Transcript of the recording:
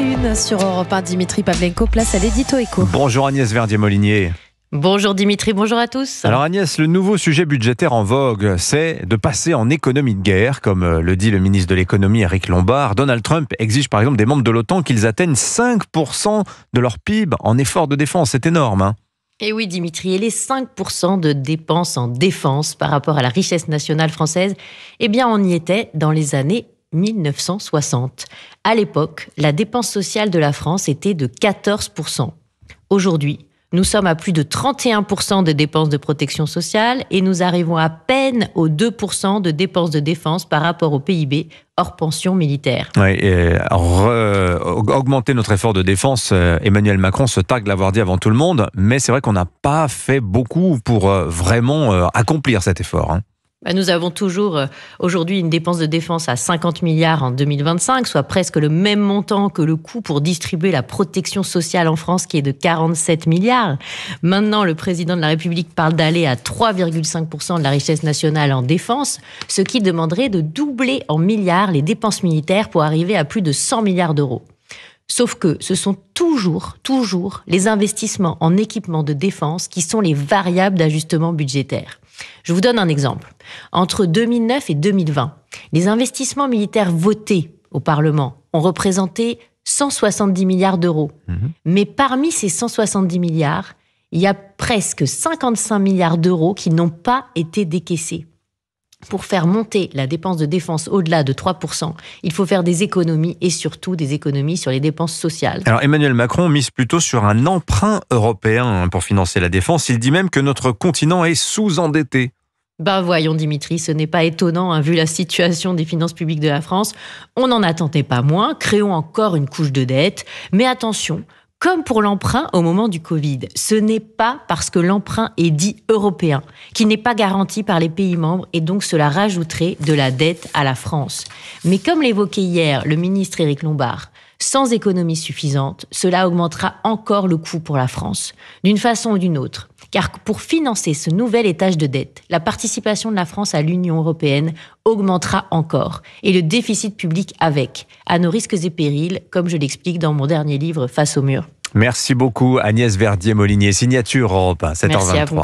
une sur Europe 1. Dimitri Pavlenko, place à l'édito éco. Bonjour Agnès Verdier-Molinier. Bonjour Dimitri, bonjour à tous. Alors Agnès, le nouveau sujet budgétaire en vogue, c'est de passer en économie de guerre, comme le dit le ministre de l'économie Éric Lombard. Donald Trump exige par exemple des membres de l'OTAN qu'ils atteignent 5% de leur PIB en effort de défense. C'est énorme, hein ? Et oui Dimitri, et les 5% de dépenses en défense par rapport à la richesse nationale française, eh bien on y était dans les années 1960. À l'époque, la dépense sociale de la France était de 14%. Aujourd'hui, nous sommes à plus de 31% de dépenses de protection sociale et nous arrivons à peine aux 2% de dépenses de défense par rapport au PIB, hors pension militaire. Oui, augmenter notre effort de défense, Emmanuel Macron se targue de l'avoir dit avant tout le monde, mais c'est vrai qu'on n'a pas fait beaucoup pour vraiment accomplir cet effort, hein. Nous avons toujours aujourd'hui une dépense de défense à 50 milliards en 2025, soit presque le même montant que le coût pour distribuer la protection sociale en France qui est de 47 milliards. Maintenant, le président de la République parle d'aller à 3,5% de la richesse nationale en défense, ce qui demanderait de doubler en milliards les dépenses militaires pour arriver à plus de 100 milliards d'euros. Sauf que ce sont toujours les investissements en équipement de défense qui sont les variables d'ajustement budgétaire. Je vous donne un exemple. Entre 2009 et 2020, les investissements militaires votés au Parlement ont représenté 170 milliards d'euros. Mais parmi ces 170 milliards, il y a presque 55 milliards d'euros qui n'ont pas été décaissés. Pour faire monter la dépense de défense au-delà de 3%, il faut faire des économies et surtout des économies sur les dépenses sociales. Alors Emmanuel Macron mise plutôt sur un emprunt européen pour financer la défense. Il dit même que notre continent est sous-endetté. Voyons Dimitri, ce n'est pas étonnant vu la situation des finances publiques de la France. On n'en attendait pas moins, créons encore une couche de dette. Mais attention, comme pour l'emprunt au moment du Covid, ce n'est pas parce que l'emprunt est dit européen qu'il n'est pas garanti par les pays membres et donc cela rajouterait de la dette à la France. Mais comme l'évoquait hier le ministre Éric Lombard, sans économie suffisante, cela augmentera encore le coût pour la France, d'une façon ou d'une autre. Car pour financer ce nouvel étage de dette, la participation de la France à l'Union européenne augmentera encore, et le déficit public avec, à nos risques et périls, comme je l'explique dans mon dernier livre Face au mur. Merci beaucoup Agnès Verdier-Molinier, signature Europe 1, 7h23. Merci à vous.